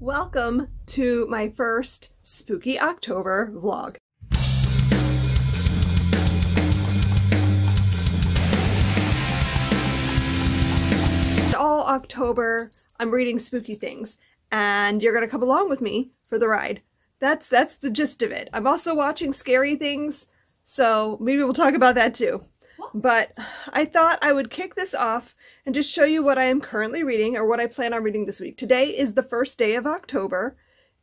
Welcome to my first Spooky October vlog. All October, I'm reading spooky things, and you're gonna come along with me for the ride. That's the gist of it. I'm also watching scary things, so maybe we'll talk about that too. But I thought I would kick this off and just show you what I am currently reading, or what I plan on reading this week. Today is the first day of October.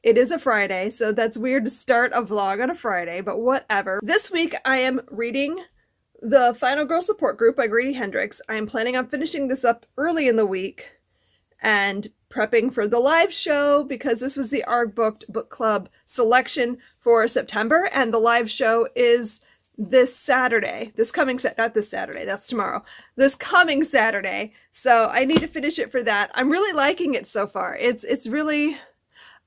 It is a Friday, so that's weird to start a vlog on a Friday, but whatever. This week I am reading The Final Girl Support Group by Grady Hendrix. I am planning on finishing this up early in the week and prepping for the live show, because this was the ARGBooked Book Club selection for September, and the live show is this Saturday. Not this Saturday, that's tomorrow. This coming Saturday. So I need to finish it for that. I'm really liking it so far. It's really,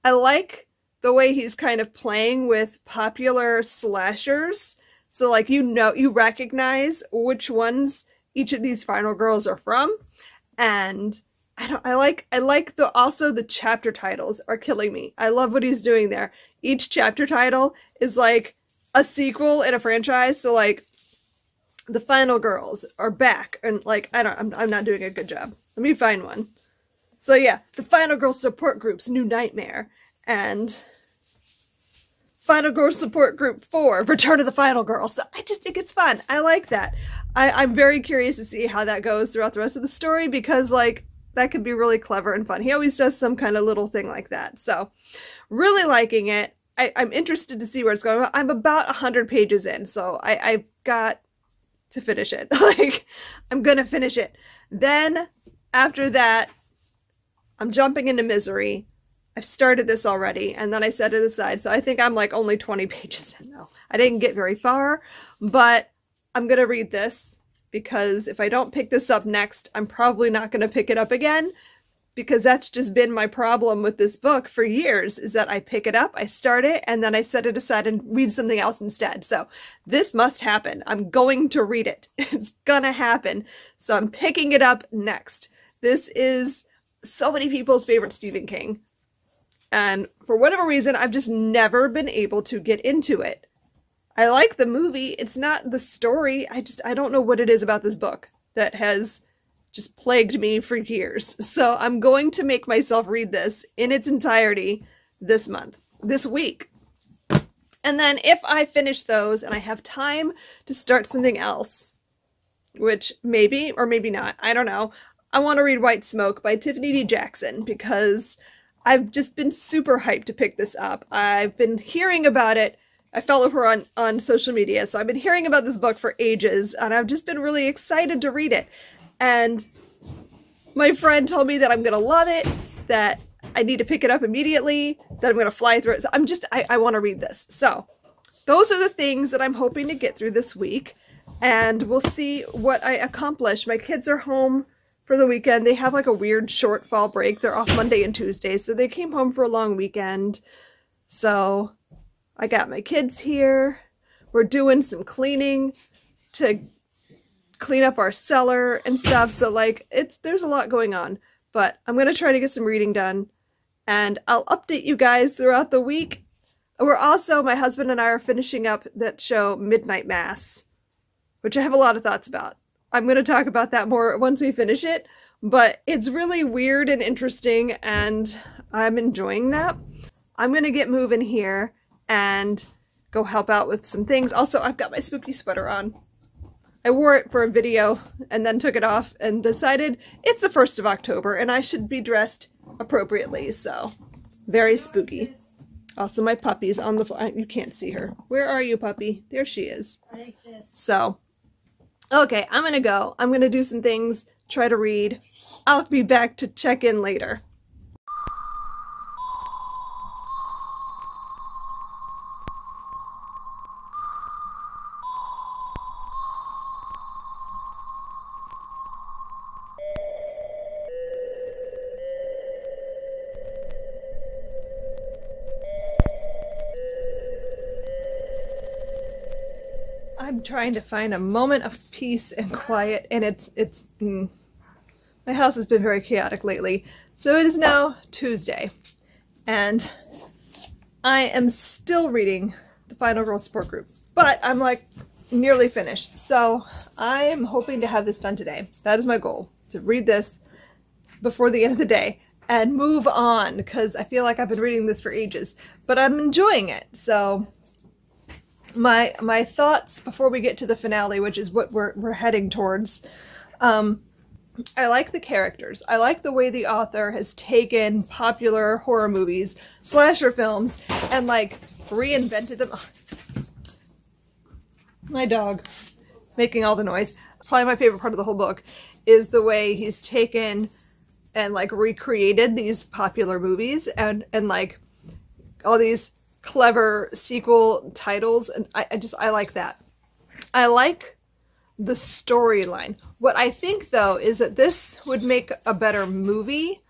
I like the way he's kind of playing with popular slashers. So like, you recognize which ones each of these final girls are from. And I like also the chapter titles are killing me. I love what he's doing there. Each chapter title is like a sequel in a franchise. So like, the Final Girls are back, and like, I'm not doing a good job. Let me find one. So yeah, the Final Girl Support Group's New Nightmare, and Final Girl Support Group 4, Return of the Final Girl. So I just think it's fun. I like that. I'm very curious to see how that goes throughout the rest of the story, because like, that could be really clever and fun. He always does some kind of little thing like that. So really liking it. I'm interested to see where it's going. I'm about 100 pages in, so I've got to finish it. Like, I'm gonna finish it. Then, after that, I'm jumping into Misery. I've started this already, and then I set it aside, so I think I'm like only 20 pages in now. I didn't get very far, but I'm gonna read this, because if I don't pick this up next, I'm probably not gonna pick it up again, because that's just been my problem with this book for years, is that I pick it up, I start it, and then I set it aside and read something else instead. So this must happen. I'm going to read it. It's gonna happen. So I'm picking it up next. This is so many people's favorite Stephen King. And for whatever reason, I've just never been able to get into it. I like the movie. It's not the story. I don't know what it is about this book that has just plagued me for years. So I'm going to make myself read this in its entirety this week. And then if I finish those and I have time to start something else, which maybe or maybe not, I don't know, I want to read White Smoke by Tiffany D. Jackson, because I've just been super hyped to pick this up. I've been hearing about it. I follow her on social media, so I've been hearing about this book for ages, and I've just been really excited to read it. And my friend told me that I'm going to love it, that I need to pick it up immediately, that I'm going to fly through it. So I want to read this. So those are the things that I'm hoping to get through this week, and we'll see what I accomplish. My kids are home for the weekend. They have like a weird short fall break. They're off Monday and Tuesday, so they came home for a long weekend. So I got my kids here. We're doing some cleaning to clean up our cellar and stuff, so like, there's a lot going on, but I'm gonna try to get some reading done, and I'll update you guys throughout the week. My husband and I are finishing up that show Midnight Mass, which I have a lot of thoughts about. I'm gonna talk about that more once we finish it, but it's really weird and interesting, and I'm enjoying that. I'm gonna get moving here and go help out with some things. Also, I've got my spooky sweater on. I wore it for a video and then took it off and decided it's the 1st of October and I should be dressed appropriately, so very spooky. Also, my puppy's on the floor. You can't see her. Where are you, puppy? There she is. So, okay, I'm gonna go. I'm gonna do some things, try to read. I'll be back to check in later. I'm trying to find a moment of peace and quiet, and my house has been very chaotic lately. So it is now Tuesday, and I am still reading The Final Girl Support Group, but I'm like nearly finished. So I am hoping to have this done today. That is my goal, to read this before the end of the day and move on, because I feel like I've been reading this for ages, but I'm enjoying it. So my thoughts before we get to the finale, which is what we're heading towards. I like the characters. I like the way the author has taken popular horror movies, slasher films, and like reinvented them. My dog making all the noise. Probably my favorite part of the whole book is the way he's taken and like recreated these popular movies and like all these clever sequel titles, and I like that. I like the storyline. What I think though is that this would make a better movie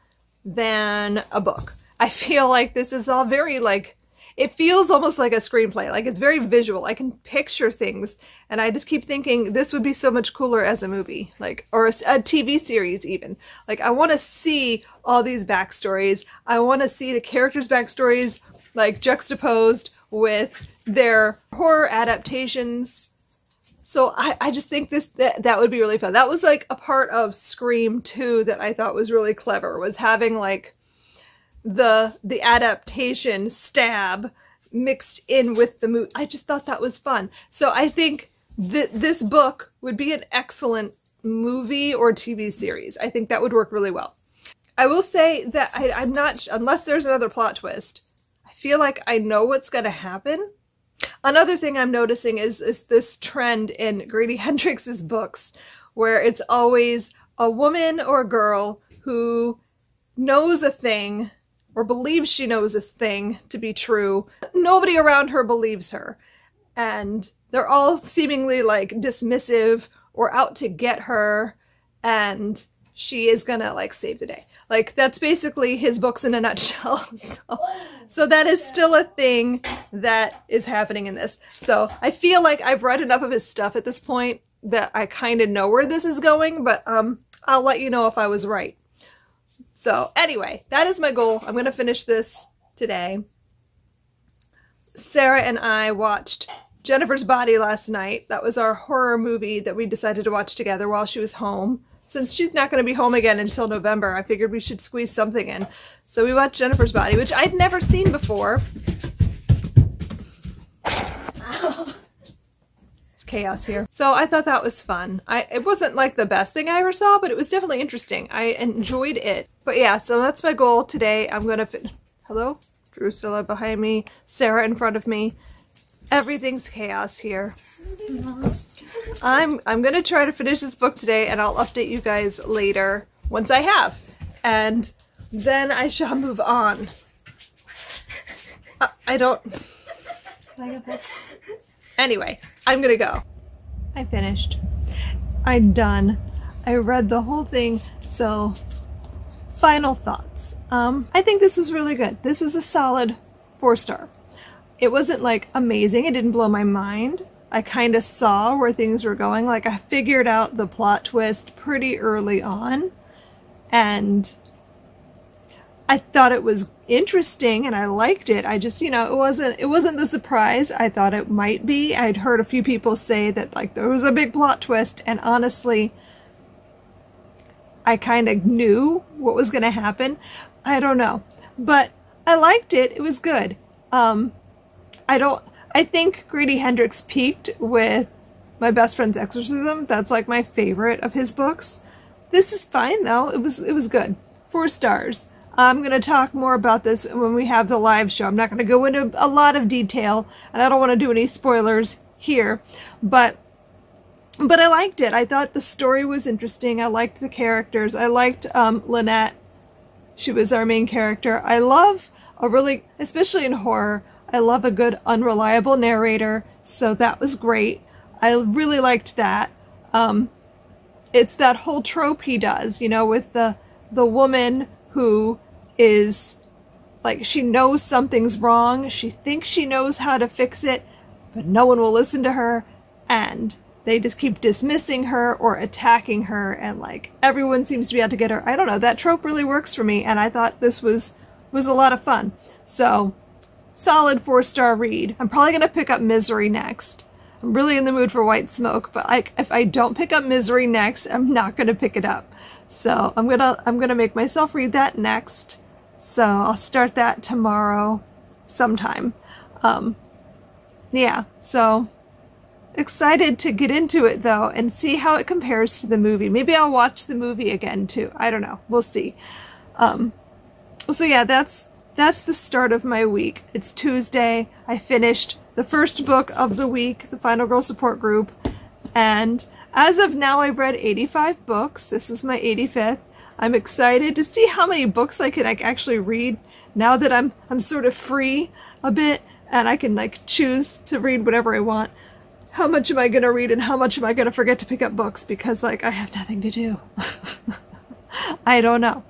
than a book. I feel like this is all very like, it feels almost like a screenplay. Like it's very visual. I can picture things, and I just keep thinking this would be so much cooler as a movie, like, or a TV series even. Like I want to see all these backstories. I want to see the characters' backstories like juxtaposed with their horror adaptations. So I just think that would be really fun. That was like a part of Scream 2 that I thought was really clever, was having like the adaptation Stab mixed in with the movie. I just thought that was fun. So I think that this book would be an excellent movie or TV series. I think that would work really well. I will say that I'm not, unless there's another plot twist, I feel like I know what's going to happen. Another thing I'm noticing is this trend in Grady Hendrix's books, where it's always a woman or a girl who knows a thing or believes she knows this thing to be true. Nobody around her believes her, and they're all seemingly like dismissive or out to get her, and she is gonna like save the day. Like that's basically his books in a nutshell. So that is still a thing that is happening in this. So I feel like I've read enough of his stuff at this point that I kind of know where this is going, but I'll let you know if I was right. So anyway, that is my goal. I'm going to finish this today. Sarah and I watched Jennifer's Body last night. That was our horror movie that we decided to watch together while she was home. Since she's not going to be home again until November, I figured we should squeeze something in. So we watched Jennifer's Body, which I'd never seen before. It's chaos here. So I thought that was fun. It wasn't like the best thing I ever saw, but it was definitely interesting. I enjoyed it. But yeah, so that's my goal today. I'm going to hello? Drusilla behind me, Sarah in front of me. Everything's chaos here. I'm going to try to finish this book today, and I'll update you guys later once I have. And then I shall move on. I don't... Anyway, I'm going to go. I finished. I'm done. I read the whole thing, so final thoughts. I think this was really good. This was a solid 4-star. It wasn't like amazing. It didn't blow my mind. I kind of saw where things were going. Like I figured out the plot twist pretty early on, and I thought it was interesting and I liked it. I just, you know, it wasn't the surprise I thought it might be. I'd heard a few people say that like there was a big plot twist, and honestly, I kind of knew what was going to happen. I don't know, but I liked it. It was good. I think Grady Hendrix peaked with My Best Friend's Exorcism. That's like my favorite of his books. This is fine though. It was good. 4 stars. I'm going to talk more about this when we have the live show. I'm not going to go into a lot of detail, and I don't want to do any spoilers here, but I liked it. I thought the story was interesting. I liked the characters. I liked Lynette. She was our main character. I love especially in horror, I love a good unreliable narrator, so that was great. I really liked that. It's that whole trope he does, you know, with the woman who is like, she knows something's wrong, she thinks she knows how to fix it, but no one will listen to her, and they just keep dismissing her or attacking her, and like everyone seems to be out to get her. I don't know, that trope really works for me, and I thought this was a lot of fun. So, solid 4-star read. I'm probably going to pick up Misery next. I'm really in the mood for White Smoke, but if I don't pick up Misery next, I'm not going to pick it up. So I'm gonna make myself read that next. So I'll start that tomorrow sometime. Yeah, so excited to get into it though and see how it compares to the movie. Maybe I'll watch the movie again too. I don't know. We'll see. So yeah, that's the start of my week. It's Tuesday. I finished the first book of the week, the Final Girl Support Group, and as of now I've read 85 books. This was my 85th. I'm excited to see how many books I can actually read now that I'm sort of free a bit and I can like choose to read whatever I want. How much am I going to read and how much am I going to forget to pick up books because like I have nothing to do. I don't know.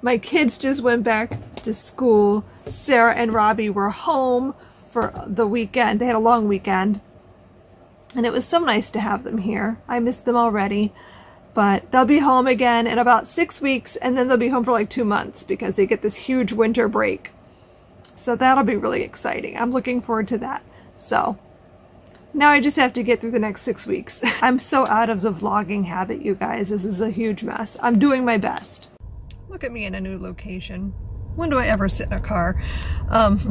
My kids just went back to school. Sarah and Robbie were home for the weekend. They had a long weekend. And it was so nice to have them here. I missed them already. But they'll be home again in about 6 weeks, and then they'll be home for like 2 months because they get this huge winter break. So that'll be really exciting. I'm looking forward to that. So now I just have to get through the next 6 weeks. I'm so out of the vlogging habit, you guys. This is a huge mess. I'm doing my best. Look at me in a new location. When do I ever sit in a car?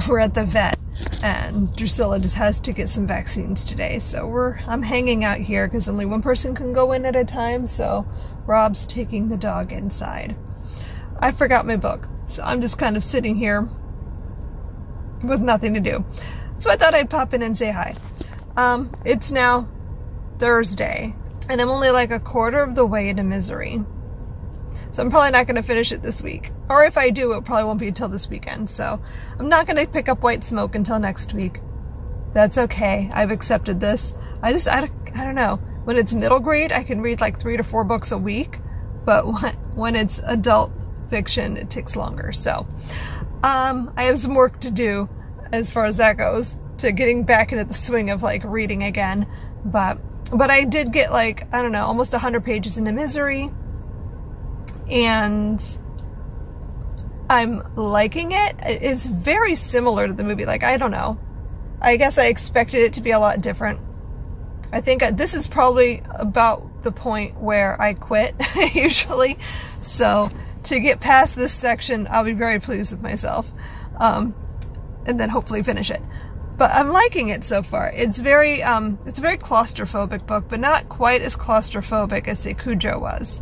We're at the vet, and Drusilla just has to get some vaccines today. So I'm hanging out here because only one person can go in at a time. So Rob's taking the dog inside. I forgot my book, so I'm just kind of sitting here with nothing to do. So I thought I'd pop in and say hi. It's now Thursday, and I'm only like a quarter of the way into Misery. So I'm probably not going to finish it this week. Or if I do, it probably won't be until this weekend. So I'm not going to pick up White Smoke until next week. That's okay. I've accepted this. I don't know. When it's middle grade, I can read like 3 to 4 books a week. But when it's adult fiction, it takes longer. So I have some work to do as far as that goes to getting back into the swing of like reading again. But I did get like, I don't know, almost 100 pages into Misery. And I'm liking it. It's very similar to the movie. Like, I don't know. I guess I expected it to be a lot different. I think this is probably about the point where I quit, usually. So, to get past this section, I'll be very pleased with myself. And then hopefully finish it. But I'm liking it so far. It's a very claustrophobic book, but not quite as claustrophobic as Seikujo was,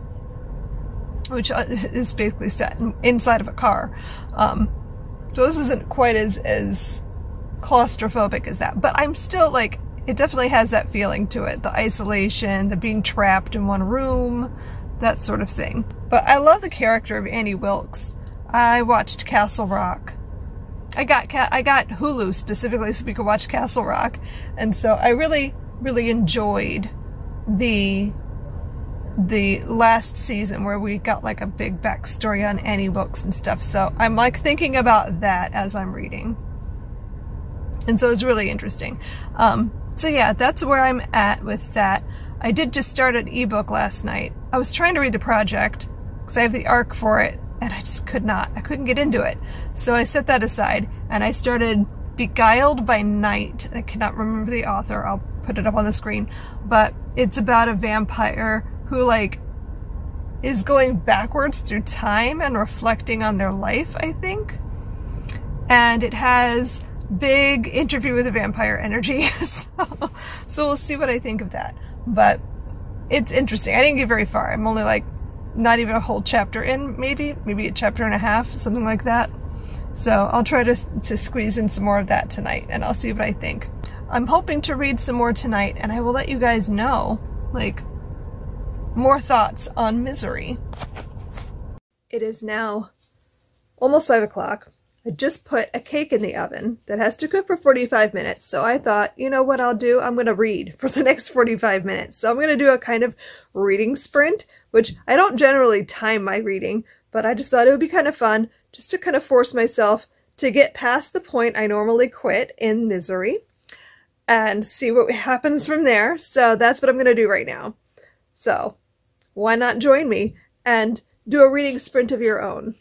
which is basically set inside of a car. So this isn't quite as claustrophobic as that. But I'm still like, it definitely has that feeling to it. The isolation, the being trapped in one room, that sort of thing. But I love the character of Annie Wilkes. I watched Castle Rock. I got Hulu specifically so we could watch Castle Rock. And so I really, really enjoyed the last season where we got like a big backstory on Annie Wilkes and stuff. So I'm like thinking about that as I'm reading. And so it's really interesting. So yeah, that's where I'm at with that. I did just start an ebook last night. I was trying to read The Project because I have the ARC for it and I just could not. I couldn't get into it. So I set that aside and I started Beguiled by Night. I cannot remember the author. I'll put it up on the screen. But it's about a vampire who like is going backwards through time and reflecting on their life, I think. And it has big interview with a vampire energy. So we'll see what I think of that. But it's interesting. I didn't get very far. I'm only like not even a whole chapter in, maybe a chapter and a half, something like that. So I'll try to squeeze in some more of that tonight and I'll see what I think. I'm hoping to read some more tonight and I will let you guys know, like, more thoughts on Misery. It is now almost 5 o'clock. I just put a cake in the oven that has to cook for 45 minutes. So I thought, you know what I'll do? I'm going to read for the next 45 minutes. So I'm going to do a kind of reading sprint, which I don't generally time my reading, but I just thought it would be kind of fun just to kind of force myself to get past the point I normally quit in Misery and see what happens from there. So that's what I'm going to do right now. So why not join me and do a reading sprint of your own?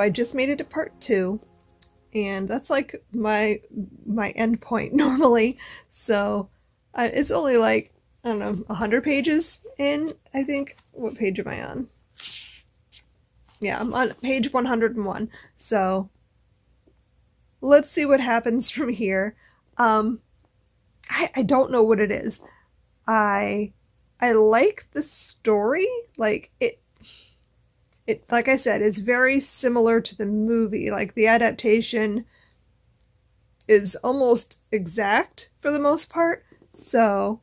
I just made it to part 2, and that's like my end point normally. So it's only like, I don't know, 100 pages in, I think. What page am I on? Yeah, I'm on page 101. So let's see what happens from here. I don't know what it is. I like the story. Like it like I said, is very similar to the movie. Like the adaptation is almost exact for the most part. So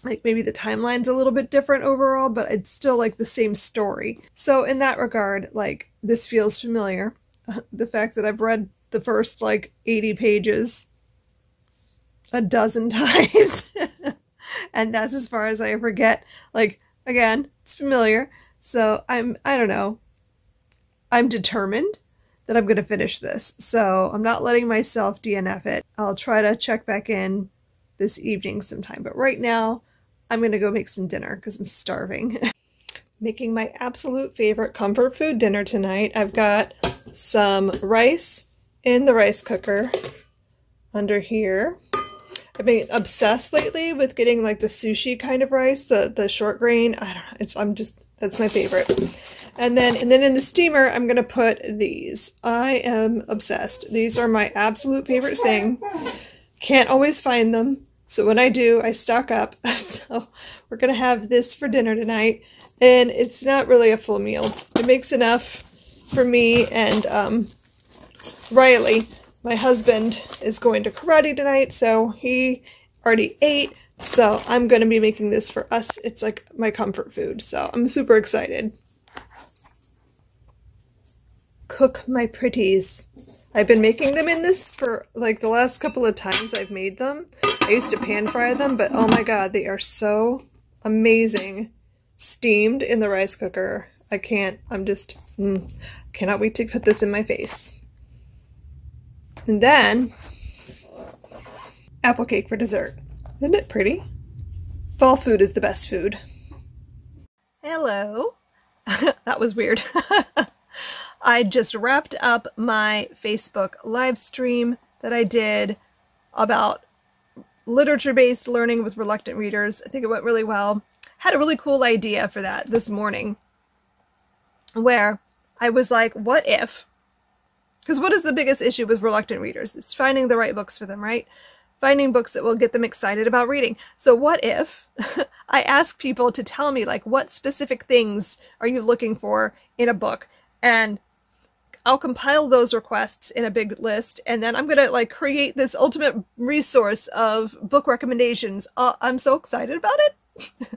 like maybe the timeline's a little bit different overall, but it's still like the same story. So in that regard, like this feels familiar. The fact that I've read the first like 80 pages a dozen times and that's as far as I ever get. Like, again, it's familiar. So I don't know. I'm determined that I'm going to finish this. So I'm not letting myself DNF it. I'll try to check back in this evening sometime. But right now, I'm going to go make some dinner because I'm starving. Making my absolute favorite comfort food dinner tonight. I've got some rice in the rice cooker under here. I've been obsessed lately with getting like the sushi kind of rice, the short grain. I don't know. That's my favorite. And then in the steamer, I'm going to put these. I am obsessed. These are my absolute favorite thing. Can't always find them. So when I do, I stock up. So we're going to have this for dinner tonight. And it's not really a full meal. It makes enough for me and Riley. My husband is going to karate tonight, so he already ate. So I'm going to be making this for us. It's like my comfort food. So I'm super excited. Cook my pretties. I've been making them in this for like the last couple of times I've made them. I used to pan fry them, but oh my god, they are so amazing steamed in the rice cooker. I'm just, cannot wait to put this in my face. And then, apple cake for dessert. Isn't it pretty? Fall food is the best food. Hello. That was weird. I just wrapped up my Facebook live stream that I did about literature-based learning with reluctant readers. I think it went really well. Had a really cool idea for that this morning, where I was like, what if? Because what is the biggest issue with reluctant readers? It's finding the right books for them, right? Finding books that will get them excited about reading. So what if I ask people to tell me, like, what specific things are you looking for in a book? And I'll compile those requests in a big list, and then I'm going to, like, create this ultimate resource of book recommendations. I'm so excited about it.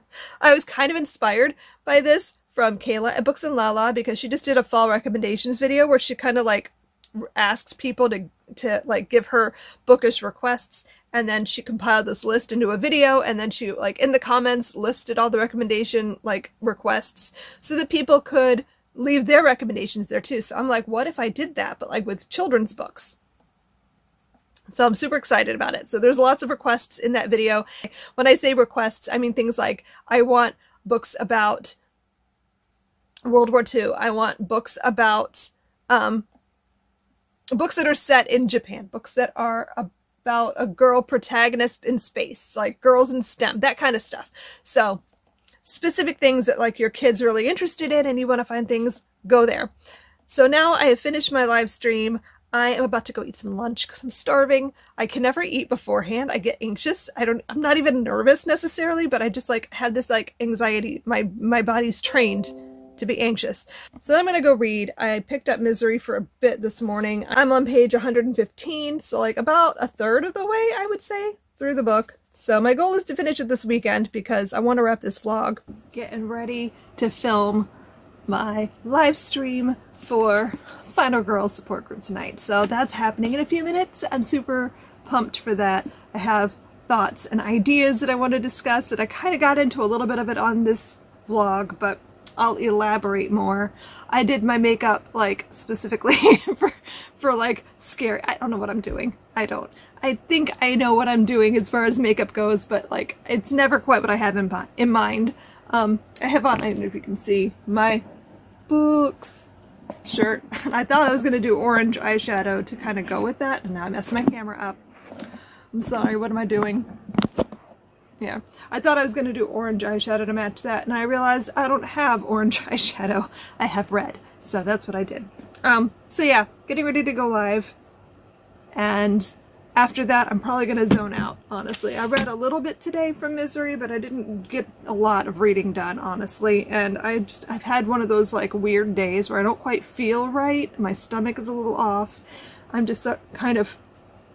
I was kind of inspired by this from Kayla at Books and Lala, because she just did a fall recommendations video where she kind of, like, asks people to like give her bookish requests, and then she compiled this list into a video, and then she like in the comments listed all the recommendation like requests so that people could leave their recommendations there too. So I'm like, what if I did that but like with children's books? So I'm super excited about it. So there's lots of requests in that video. When I say requests, I mean things like I want books about World War II. I want books about books that are set in Japan, books that are about a girl protagonist in space, like girls in STEM, that kind of stuff. So specific things that like your kid's really interested in and you want to find things, go there. So now I have finished my live stream. I am about to go eat some lunch because I'm starving. I can never eat beforehand. I get anxious. I'm not even nervous necessarily, but I just like have this like anxiety. My body's trained to be anxious. So I'm gonna go read. I picked up Misery for a bit this morning. I'm on page 115, so like about a third of the way, I would say, through the book. So my goal is to finish it this weekend because I want to wrap this vlog. Getting ready to film my live stream for Final Girls support group tonight. So that's happening in a few minutes. I'm super pumped for that. I have thoughts and ideas that I want to discuss that I kind of got into a little bit of it on this vlog, but I'll elaborate more. I did my makeup like specifically for like scary. I don't know what I'm doing. I think I know what I'm doing as far as makeup goes, but like it's never quite what I have in mind. I have on, I don't know if you can see, my books. shirt. I thought I was going to do orange eyeshadow to kind of go with that, and now I messed my camera up. I'm sorry, what am I doing? Yeah, I thought I was going to do orange eyeshadow to match that, and I realized I don't have orange eyeshadow. I have red, so that's what I did. So yeah, getting ready to go live, and after that I'm probably going to zone out, honestly. I read a little bit today from Misery, but I didn't get a lot of reading done, honestly, and I've had one of those like weird days where I don't quite feel right, my stomach is a little off. I'm just kind of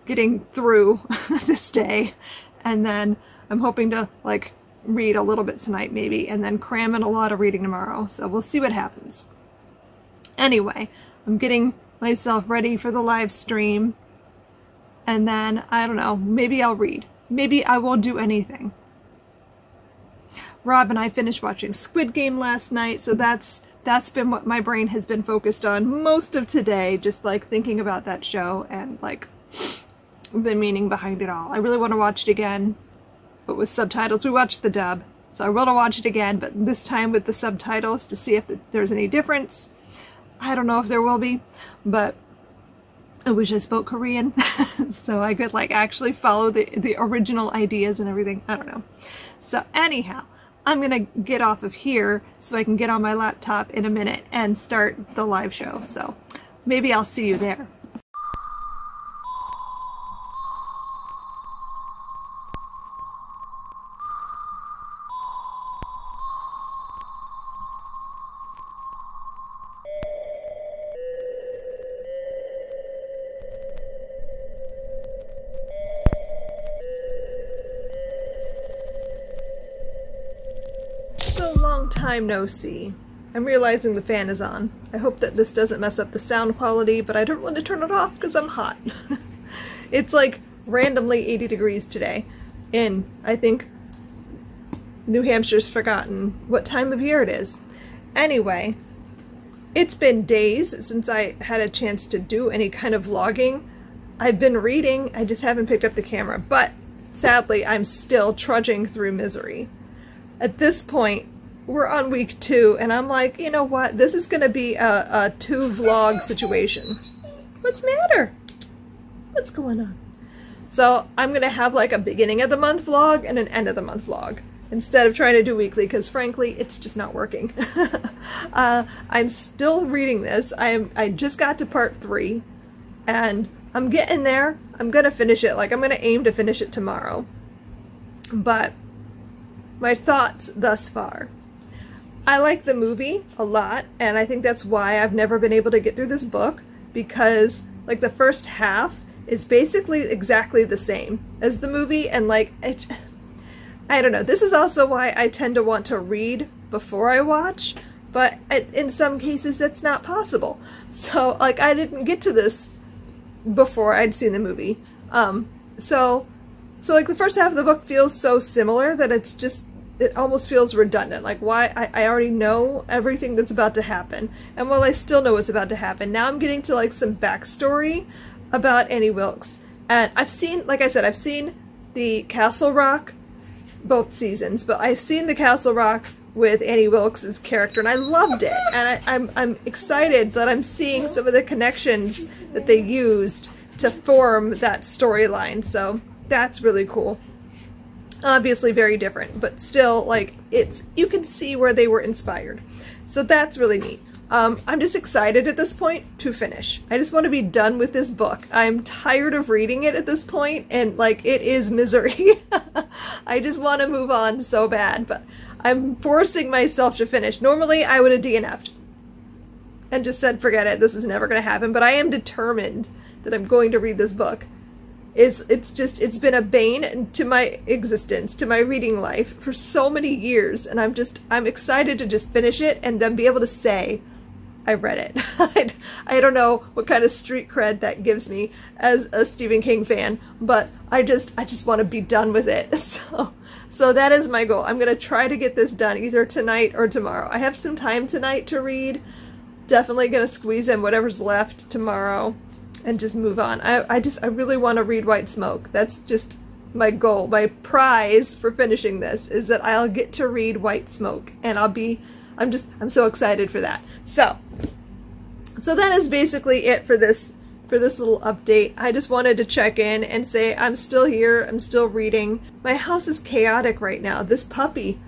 getting through this day, and then I'm hoping to like read a little bit tonight maybe, and then cram in a lot of reading tomorrow, so we'll see what happens. Anyway, I'm getting myself ready for the live stream, and then, I don't know, maybe I'll read. Maybe I won't do anything. Rob and I finished watching Squid Game last night, so that's been what my brain has been focused on most of today, just like thinking about that show and like the meaning behind it all. I really want to watch it again, but with subtitles. We watched the dub, so I want to watch it again, but this time with the subtitles to see if there's any difference. I don't know if there will be, but I wish I spoke Korean so I could like actually follow the original ideas and everything. I don't know. So anyhow, I'm gonna get off of here so I can get on my laptop in a minute and start the live show. So maybe I'll see you there. So long time no see. I'm realizing the fan is on. I hope that this doesn't mess up the sound quality, but I don't want to turn it off because I'm hot. It's like randomly 80 degrees today in, I think, New Hampshire's forgotten what time of year it is. Anyway, it's been days since I had a chance to do any kind of vlogging. I've been reading, I just haven't picked up the camera, but sadly I'm still trudging through Misery. At this point, we're on week 2, and I'm like, you know what? This is going to be a 2-vlog situation. What's the matter? What's going on? So I'm going to have like a beginning of the month vlog and an end of the month vlog instead of trying to do weekly, because frankly, it's just not working. I'm still reading this. I just got to part 3, and I'm getting there. I'm going to finish it. Like, I'm going to aim to finish it tomorrow. But my thoughts thus far. I like the movie a lot, and I think that's why I've never been able to get through this book, because like the first half is basically exactly the same as the movie, and like I don't know. This is also why I tend to want to read before I watch, but in some cases that's not possible. So like I didn't get to this before I'd seen the movie. So like the first half of the book feels so similar that it's just, it almost feels redundant. Like, why? I already know everything that's about to happen. And while I still know what's about to happen, now I'm getting to like some backstory about Annie Wilkes. And I've seen, like I said, I've seen the Castle Rock, both seasons, but I've seen the Castle Rock with Annie Wilkes' character, and I loved it. And I'm excited that I'm seeing some of the connections that they used to form that storyline. So that's really cool. Obviously very different, but still, like, you can see where they were inspired. So that's really neat. I'm just excited at this point to finish. I just want to be done with this book. I'm tired of reading it at this point, and like, it is misery. I just want to move on so bad, but I'm forcing myself to finish. Normally I would have DNF'd and just said, forget it, this is never going to happen, but I am determined that I'm going to read this book. It's been a bane to my existence, to my reading life for so many years, and I'm excited to just finish it and then be able to say I read it. I don't know what kind of street cred that gives me as a Stephen King fan, but I just want to be done with it. So that is my goal. I'm going to try to get this done either tonight or tomorrow. I have some time tonight to read. Definitely going to squeeze in whatever's left tomorrow and just move on. I really want to read White Smoke. That's just my goal. My prize for finishing this is that I'll get to read White Smoke, and I'm so excited for that. So So that is basically it for this little update. I just wanted to check in and say I'm still here, I'm still reading. My house is chaotic right now. This puppy,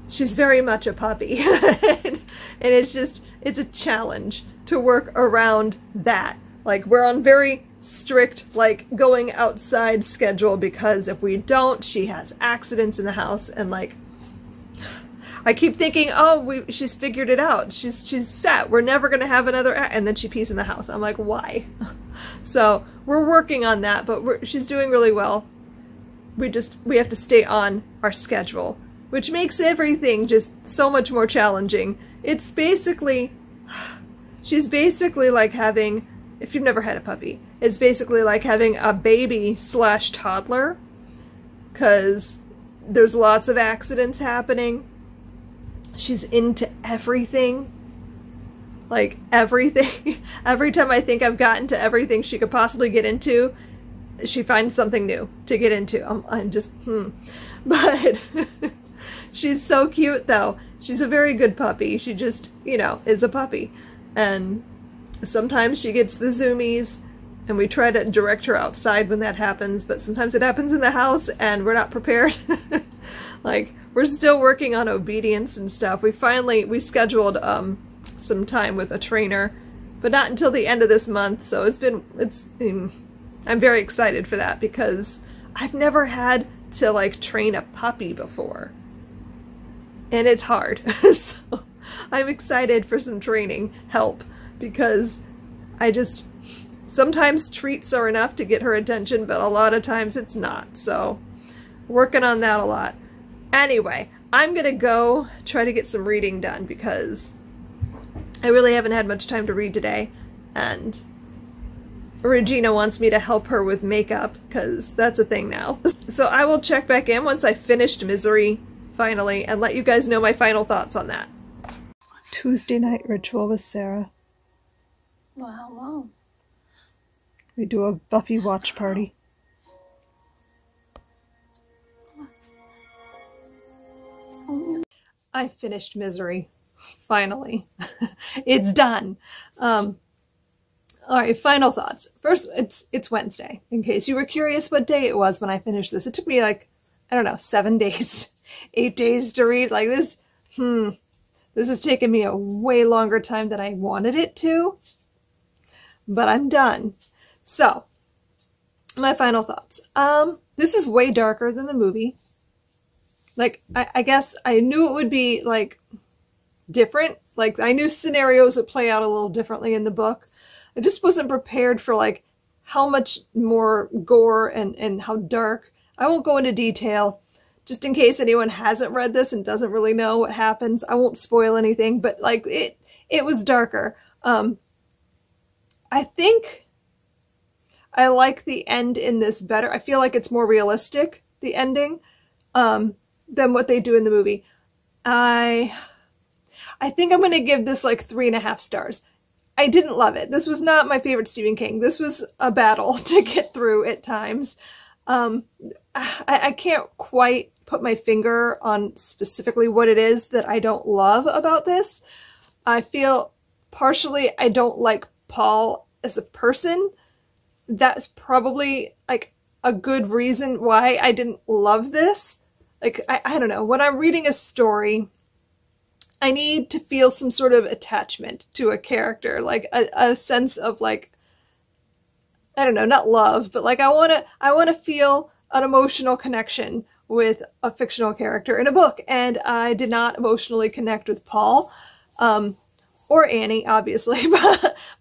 she's very much a puppy. And it's a challenge to work around that. Like, we're on very strict, like, going outside schedule, because if we don't, she has accidents in the house, and like, I keep thinking, oh, she's figured it out. She's set. We're never going to have another and then she pees in the house. I'm like, why? So we're working on that, but she's doing really well. We have to stay on our schedule, which makes everything just so much more challenging. It's basically, she's basically like having, if you've never had a puppy, it's basically like having a baby / toddler, because there's lots of accidents happening. She's into everything, like everything. Every time I think I've gotten to everything she could possibly get into, she finds something new to get into. I'm just, But she's so cute though. She's a very good puppy. She just, is a puppy. And sometimes she gets the zoomies, and we try to direct her outside when that happens, but sometimes it happens in the house and we're not prepared. Like, we're still working on obedience and stuff. We scheduled some time with a trainer, but not until the end of this month. So I'm very excited for that, because I've never had to like train a puppy before, and it's hard. So I'm excited for some training help, because sometimes treats are enough to get her attention, but a lot of times it's not. So working on that a lot. Anyway, I'm going to go try to get some reading done, because I really haven't had much time to read today, and Regina wants me to help her with makeup, because that's a thing now. So I will check back in once I finished Misery, finally, and let you guys know my final thoughts on that. Tuesday night ritual with Sarah. Wow. We do a Buffy watch party. I finished Misery. Finally. It's done. Alright, final thoughts. First, it's Wednesday, in case you were curious what day it was when I finished this. It took me like, I don't know, 7 days, 8 days to read. Like this has taken me a way longer time than I wanted it to, but I'm done. So, my final thoughts. This is way darker than the movie. Like, I guess I knew it would be, like, different. Like, I knew scenarios would play out a little differently in the book. I just wasn't prepared for, like, how much more gore and how dark. I won't go into detail, just in case anyone hasn't read this and doesn't really know what happens. I won't spoil anything, but, like, it was darker. I think I like the end in this better. I feel like it's more realistic, the ending, than what they do in the movie. I think I'm going to give this like 3.5 stars. I didn't love it. This was not my favorite Stephen King. This was a battle to get through at times. I can't quite put my finger on specifically what it is that I don't love about this. I feel partially I don't like Paul as a person. That's probably like a good reason why I didn't love this. Like, I don't know. When I'm reading a story, I need to feel some sort of attachment to a character, like a sense of like, I don't know, not love, but like I want to feel an emotional connection with a fictional character in a book, and I did not emotionally connect with Paul, or Annie, obviously,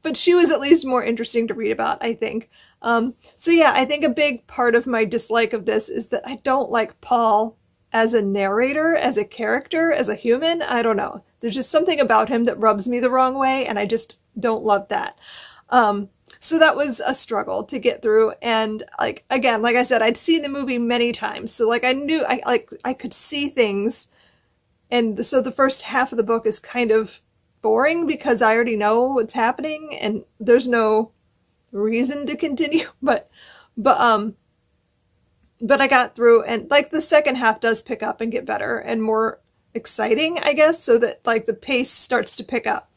but she was at least more interesting to read about, I think. So yeah, I think a big part of my dislike of this is that I don't like Paul as a narrator, as a character, as a human. I don't know. There's just something about him that rubs me the wrong way, and I just don't love that. So that was a struggle to get through, and like, again, like I said, I'd seen the movie many times, so like I knew, I could see things, and so the first half of the book is kind of boring because I already know what's happening, and there's no reason to continue, but I got through, and like the second half does pick up and get better and more exciting, I guess, so that like the pace starts to pick up.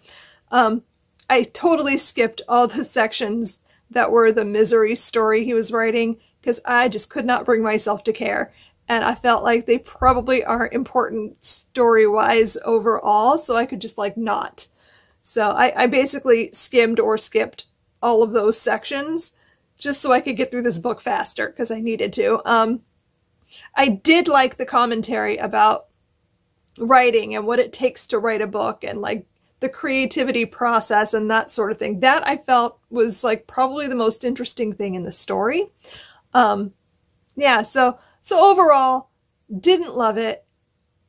I totally skipped all the sections that were the misery story he was writing because I just could not bring myself to care. And I felt like they probably aren't important story-wise overall, so I could just like not. So I basically skimmed or skipped all of those sections just so I could get through this book faster because I needed to. I did like the commentary about writing and what it takes to write a book and like the creativity process and that sort of thing. That I felt was like probably the most interesting thing in the story. Yeah, so overall, didn't love it.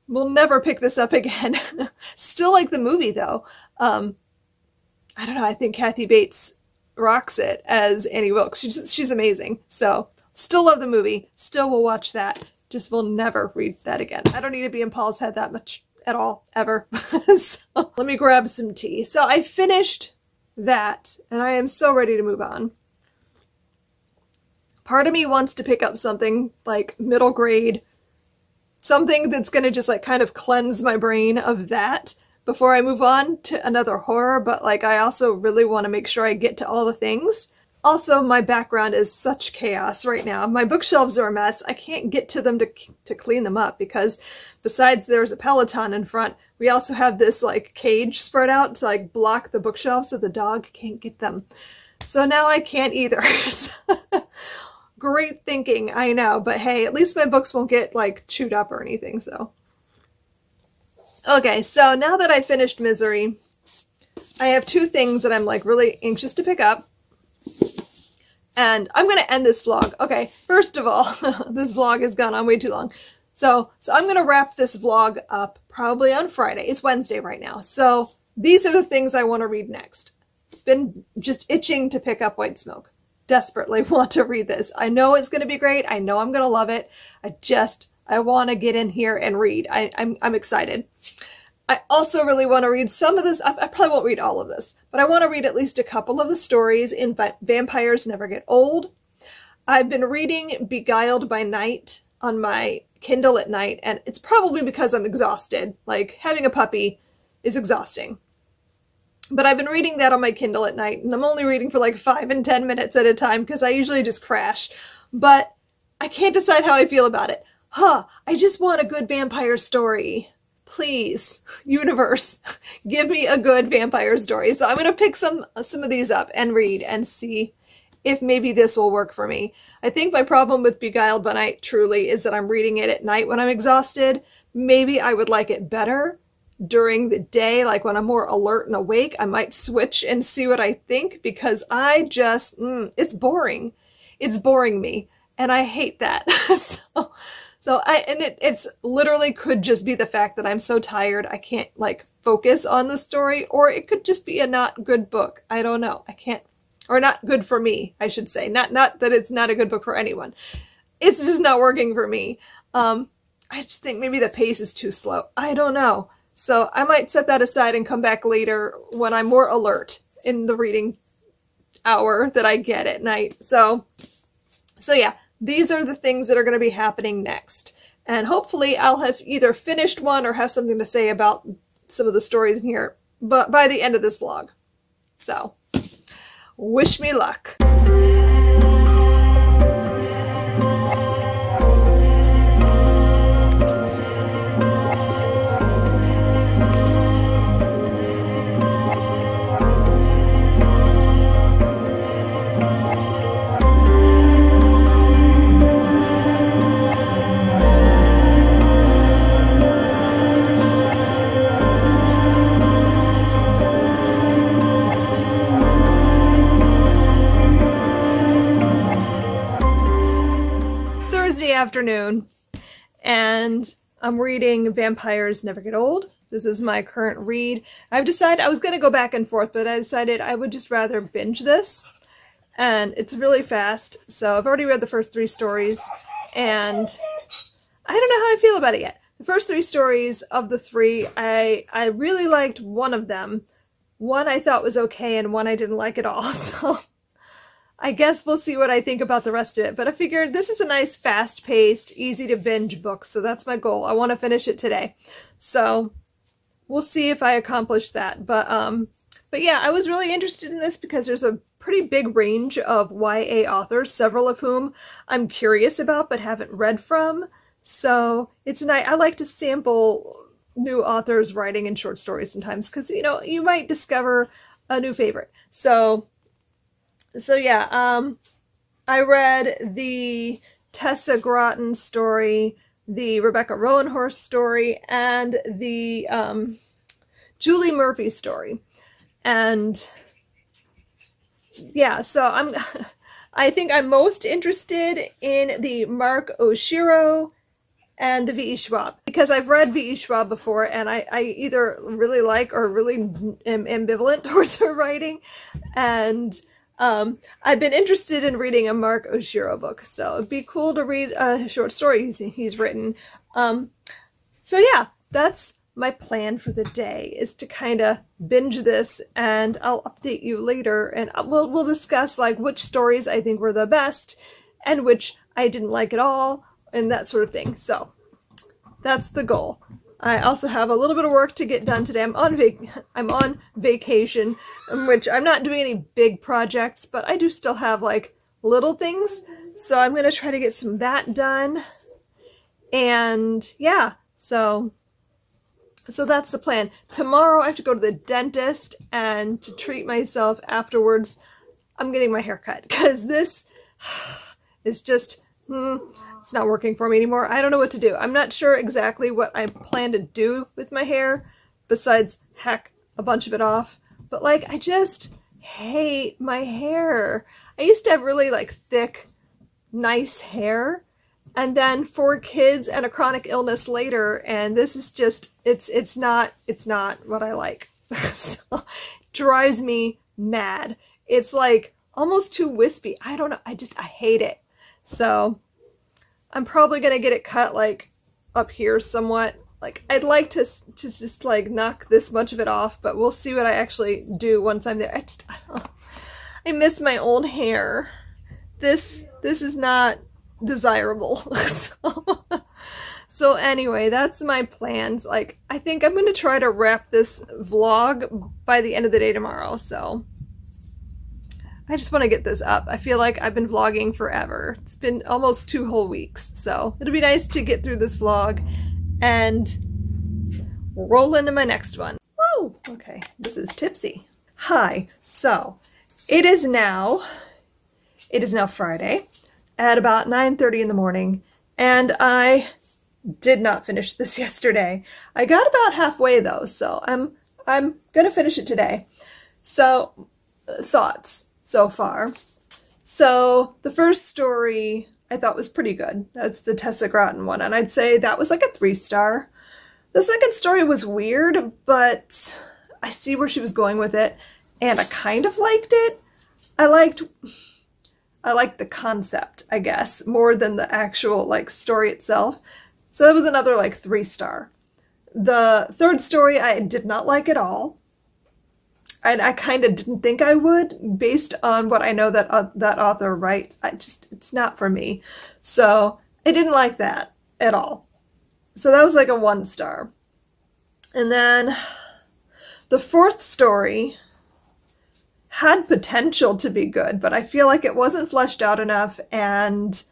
Will never pick this up again. Still like the movie though. I don't know, I think Kathy Bates rocks it as Annie Wilkes. She's amazing. So still love the movie. Still will watch that. Just will never read that again. I don't need to be in Paul's head that much at all, ever. So let me grab some tea. So I finished that and I am so ready to move on. Part of me wants to pick up something like middle grade, something that's going to just like kind of cleanse my brain of that before I move on to another horror, but like I also really want to make sure I get to all the things. Also, my background is such chaos right now. My bookshelves are a mess. I can't get to them to clean them up because besides there's a Peloton in front, we also have this like cage spread out to like block the bookshelves so the dog can't get them. So now I can't either. Great thinking, I know, but hey, at least my books won't get like chewed up or anything, so. Okay, so now that I finished Misery, I have two things that I'm like really anxious to pick up. And I'm going to end this vlog. Okay, first of all, this vlog has gone on way too long. So I'm going to wrap this vlog up probably on Friday. It's Wednesday right now. So these are the things I want to read next. Been just itching to pick up White Smoke. Desperately want to read this. I know it's going to be great. I know I'm going to love it. I want to get in here and read. I'm excited. I also really want to read some of this. I probably won't read all of this, but I want to read at least a couple of the stories in Vampires Never Get Old. I've been reading Beguiled by Night on my Kindle at night, and it's probably because I'm exhausted. Like, having a puppy is exhausting. But I've been reading that on my Kindle at night, and I'm only reading for like 5 and 10 minutes at a time because I usually just crash. But I can't decide how I feel about it. I just want a good vampire story. Please, universe, give me a good vampire story. So I'm going to pick some of these up and read and see if maybe this will work for me. I think my problem with Beguiled by Night truly is that I'm reading it at night when I'm exhausted. Maybe I would like it better during the day, like when I'm more alert and awake. I might switch and see what I think because I just, it's boring. It's boring me. And I hate that. It's literally could just be the fact that I'm so tired I can't like focus on the story, or it could just be a not good book. I don't know. I can't, or not good for me, I should say. Not that it's not a good book for anyone. It's just not working for me. I just think maybe the pace is too slow. I don't know. So I might set that aside and come back later when I'm more alert in the reading hour that I get at night. So yeah. These are the things that are going to be happening next. And hopefully I'll have either finished one or have something to say about some of the stories in here but by the end of this vlog. So, wish me luck. Afternoon, and I'm reading Vampires Never Get Old. This is my current read. I've decided I was going to go back and forth, but I decided I would just rather binge this, and it's really fast. So I've already read the first 3 stories, and I don't know how I feel about it yet. The first 3 stories of the 3, I really liked one of them. One I thought was okay, and one I didn't like at all. So I guess we'll see what I think about the rest of it. But I figured this is a nice, fast-paced, easy-to-binge book, so that's my goal. I want to finish it today. So we'll see if I accomplish that. But But yeah, I was really interested in this because there's a pretty big range of YA authors, several of whom I'm curious about but haven't read from. So it's nice. I like to sample new authors writing in short stories sometimes because, you know, you might discover a new favorite. So yeah, I read the Tessa Gratton story, the Rebecca Roanhorse story, and the Julie Murphy story. And yeah, so I think I'm most interested in the Mark Oshiro and the V.E. Schwab, because I've read V.E. Schwab before, and I either really like or really am ambivalent towards her writing, and I've been interested in reading a Mark Oshiro book, so it'd be cool to read a short story he's written. So yeah, that's my plan for the day, is to kind of binge this, and I'll update you later, and we'll discuss like which stories I think were the best and which I didn't like at all, and that sort of thing. So that's the goal. I also have a little bit of work to get done today. I'm on vacation, in which I'm not doing any big projects, but I do still have like little things. So I'm going to try to get some of that done. And yeah, so that's the plan. Tomorrow I have to go to the dentist, and to treat myself afterwards, I'm getting my hair cut, because this is just, it's not working for me anymore. I don't know what to do. I'm not sure exactly what I plan to do with my hair, besides hack a bunch of it off. But like, I just hate my hair. I used to have really like thick, nice hair, and then 4 kids and a chronic illness later, and this is just, it's not what I like. So, it drives me mad. It's like almost too wispy. I don't know. I hate it. So I'm probably going to get it cut like up here somewhat. Like, I'd like to just like knock this much of it off, but we'll see what I actually do once I'm there. I miss my old hair. This is not desirable. So anyway, that's my plans. Like, I think I'm going to try to wrap this vlog by the end of the day tomorrow. So I just want to get this up. I feel like I've been vlogging forever. It's been almost 2 whole weeks. So it'll be nice to get through this vlog and roll into my next one. Oh, okay. This is Tipsy. Hi. So it is now Friday at about 9:30 in the morning, and I did not finish this yesterday. I got about halfway though, so I'm gonna finish it today. So, thoughts so far. So the first story I thought was pretty good. That's the Tessa Gratton one, and I'd say that was like a 3-star. The second story was weird, but I see where she was going with it, and I kind of liked it. I liked the concept, I guess, more than the actual like story itself. So that was another like 3-star. The third story I did not like at all. And I kind of didn't think I would, based on what I know that that author writes. It's not for me. So I didn't like that at all. So that was like a 1-star. And then the fourth story had potential to be good, but I feel like it wasn't fleshed out enough, and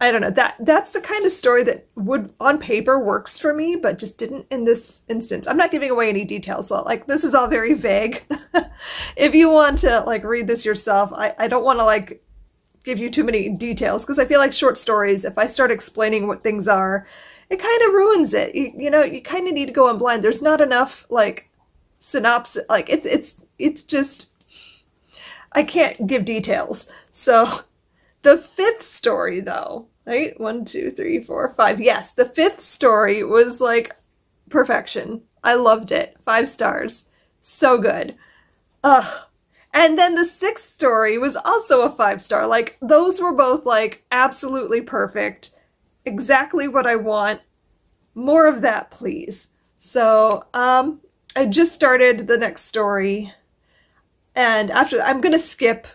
I don't know, that's the kind of story that would on paper works for me, but just didn't in this instance. I'm not giving away any details, so like this is all very vague. If you want to like read this yourself, I don't want to like give you too many details, because I feel like short stories, if I start explaining what things are, it kind of ruins it. You know, you kind of need to go in blind. There's not enough like synopsis, like it's just, I can't give details. So the fifth story though, right? 1, 2, 3, 4, 5. Yes, the fifth story was like perfection. I loved it. 5 stars. So good. Ugh. And then the sixth story was also a 5-star. Like, those were both like absolutely perfect. Exactly what I want. More of that, please. So, I just started the next story, and after I'm gonna skip.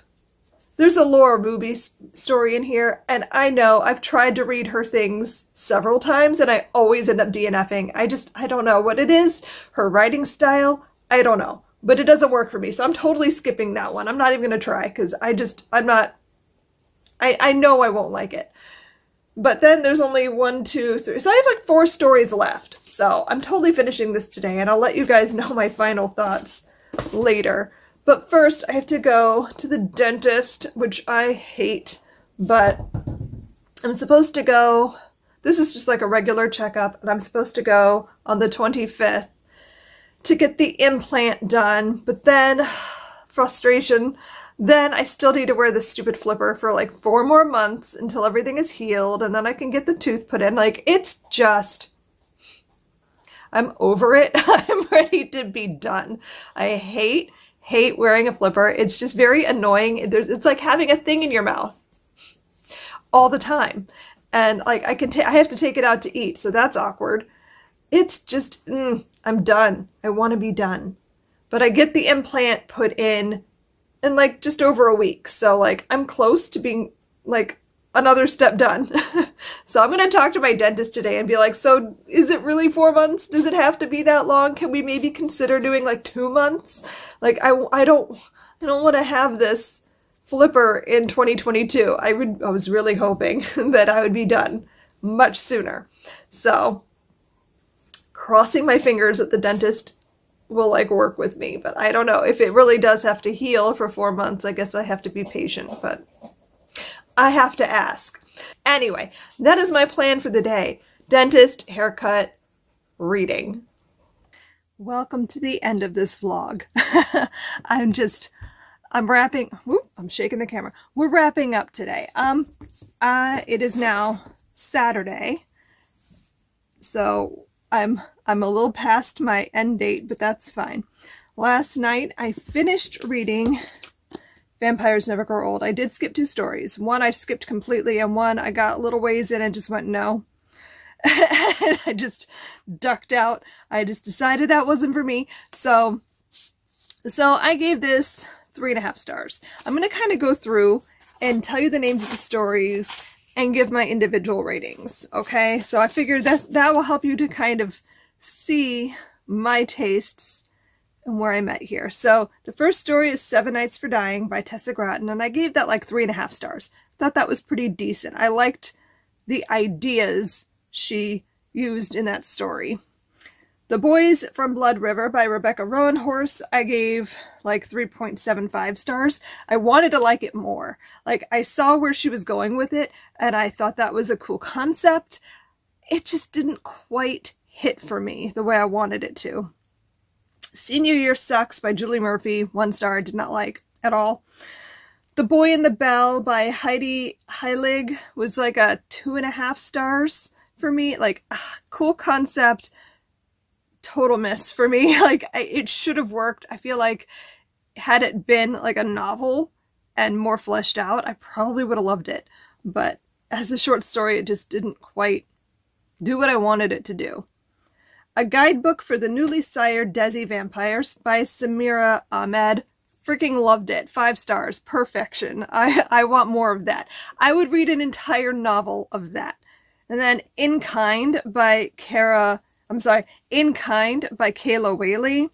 There's a Laura Ruby story in here, and I know I've tried to read her things several times, and I always end up DNFing. I don't know what it is. Her writing style, I don't know. but it doesn't work for me. So I'm totally skipping that one. I'm not even going to try because I know I won't like it. But then there's only 1, 2, 3. So I have like 4 stories left. So I'm totally finishing this today, and I'll let you guys know my final thoughts later. But first, I have to go to the dentist, which I hate, but I'm supposed to go. This is just like a regular checkup, and I'm supposed to go on the 25th to get the implant done. But then, frustration, then I still need to wear this stupid flipper for like 4 more months until everything is healed, and then I can get the tooth put in. Like, it's just, I'm over it. I'm ready to be done. I hate wearing a flipper. It's just very annoying. It's like having a thing in your mouth all the time. And like I have to take it out to eat, so that's awkward. It's just, I'm done. I want to be done. But I get the implant put in like just over a week. So like I'm close to being like another step done. So I'm going to talk to my dentist today and be like, so is it really 4 months? Does it have to be that long? Can we maybe consider doing like 2 months? Like I don't want to have this flipper in 2022. I was really hoping that I would be done much sooner. So crossing my fingers that the dentist will like work with me, but I don't know. If it really does have to heal for 4 months, I guess I have to be patient, but I have to ask. Anyway, that is my plan for the day. Dentist, haircut, reading. Welcome to the end of this vlog. I'm wrapping, whoop, I'm shaking the camera. We're wrapping up today. It is now Saturday, so I'm a little past my end date, but that's fine. Last night I finished reading Vampires Never Grow Old. I did skip 2 stories. One I skipped completely, and one I got a little ways in and just went no. And I just ducked out. I just decided that wasn't for me. So I gave this 3.5 stars. I'm going to kind of go through and tell you the names of the stories and give my individual ratings. Okay, so I figured that will help you to kind of see my tastes and where I'm at here. So the first story is 7 Nights for Dying by Tessa Gratton, and I gave that like 3.5 stars. I thought that was pretty decent. I liked the ideas she used in that story. The Boys from Blood River by Rebecca Roanhorse, I gave like 3.75 stars. I wanted to like it more. Like, I saw where she was going with it, and I thought that was a cool concept. It just didn't quite hit for me the way I wanted it to. Senior Year Sucks by Julie Murphy, 1 star, I did not like at all. The Boy and the Bell by Heidi Heilig was like a 2.5 stars for me. Like, cool concept, total miss for me. Like, it should have worked. I feel like had it been like a novel and more fleshed out, I probably would have loved it. But as a short story, it just didn't quite do what I wanted it to do. A Guidebook for the Newly Sired Desi Vampires by Samira Ahmed. Freaking loved it. 5 stars. Perfection. I want more of that. I would read an entire novel of that. And then In Kind by Kayla Whaley.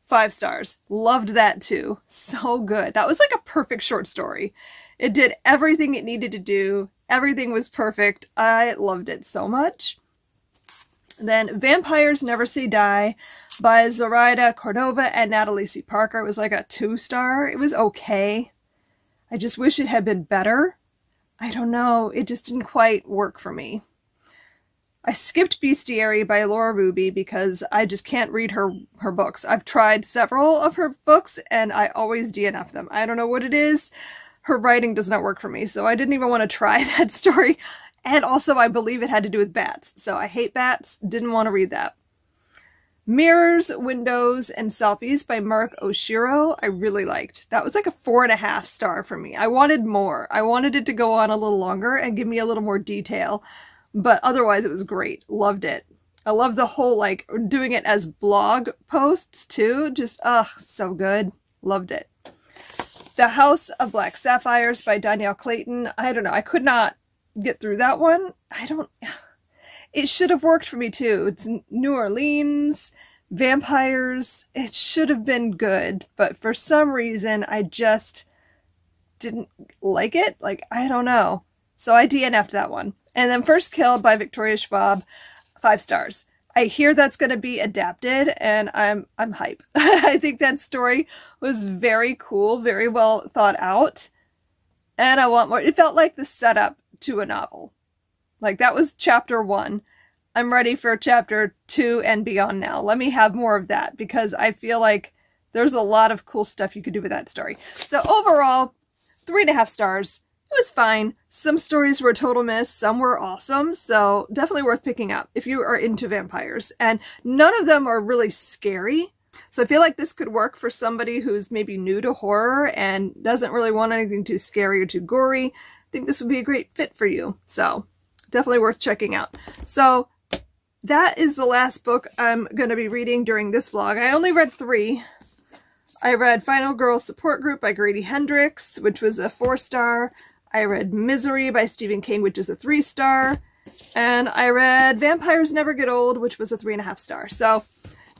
5 stars. Loved that too. So good. That was like a perfect short story. It did everything it needed to do. Everything was perfect. I loved it so much. Then Vampires Never Say Die by Zoraida Cordova and Natalie C. Parker. It was like a 2 star. It was okay. I just wish it had been better. I don't know. It just didn't quite work for me. I skipped Bestiary by Laura Ruby because I just can't read her books. I've tried several of her books and I always DNF them. I don't know what it is. Her writing does not work for me, so I didn't even want to try that story. And also, I believe it had to do with bats. So I hate bats. Didn't want to read that. Mirrors, Windows, and Selfies by Mark Oshiro. I really liked. That was like a 4.5 star for me. I wanted more. I wanted it to go on a little longer and give me a little more detail. But otherwise, it was great. Loved it. I love the whole, like, doing it as blog posts, too. Just, so good. Loved it. The House of Black Sapphires by Danielle Clayton. I don't know. I could not get through that one. It should have worked for me too. It's New Orleans. Vampires, it should have been good, but for some reason I just didn't like it. Like, I don't know. So I DNF'd that one. And then First Kill by Victoria Schwab, 5 stars. I hear that's going to be adapted, and I'm hype. I think that story was very cool, very well thought out, and I want more. It felt like the setup to a novel. Like, that was chapter 1. I'm ready for chapter 2 and beyond now. Let me have more of that, because I feel like there's a lot of cool stuff you could do with that story. So overall, 3.5 stars. It was fine. Some stories were a total miss, some were awesome, so definitely worth picking up if you are into vampires. And none of them are really scary, so I feel like this could work for somebody who's maybe new to horror and doesn't really want anything too scary or too gory. I think this would be a great fit for you, so definitely worth checking out. So that is the last book I'm going to be reading during this vlog. I only read 3. I read Final Girl Support Group by Grady Hendrix, which was a 4-star. I read Misery by Stephen King, which is a 3-star. And I read Vampires Never Get Old, which was a 3.5 star. So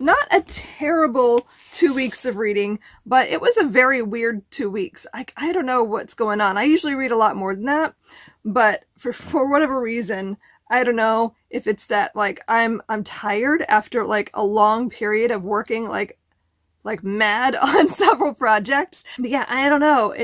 not a terrible 2 weeks of reading, but it was a very weird 2 weeks. I don't know what's going on. I usually read a lot more than that, but for whatever reason, I don't know if it's that, like, I'm tired after, like, a long period of working, like mad on several projects. But yeah, I don't know.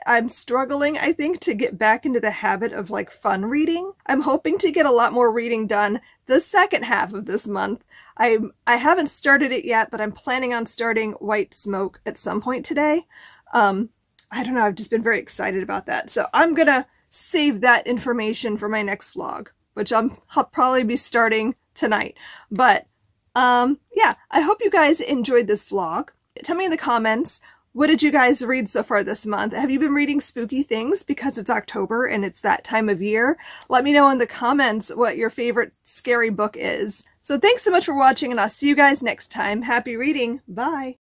I'm struggling, I think, to get back into the habit of, like, fun reading. I'm hoping to get a lot more reading done the second half of this month. I haven't started it yet, but I'm planning on starting White Smoke at some point today. I don't know. I've just been very excited about that. So I'm gonna save that information for my next vlog, which I'll probably be starting tonight. But yeah, I hope you guys enjoyed this vlog. Tell me in the comments, what did you guys read so far this month? Have you been reading spooky things because it's October and it's that time of year? Let me know in the comments what your favorite scary book is. So thanks so much for watching, and I'll see you guys next time. Happy reading. Bye.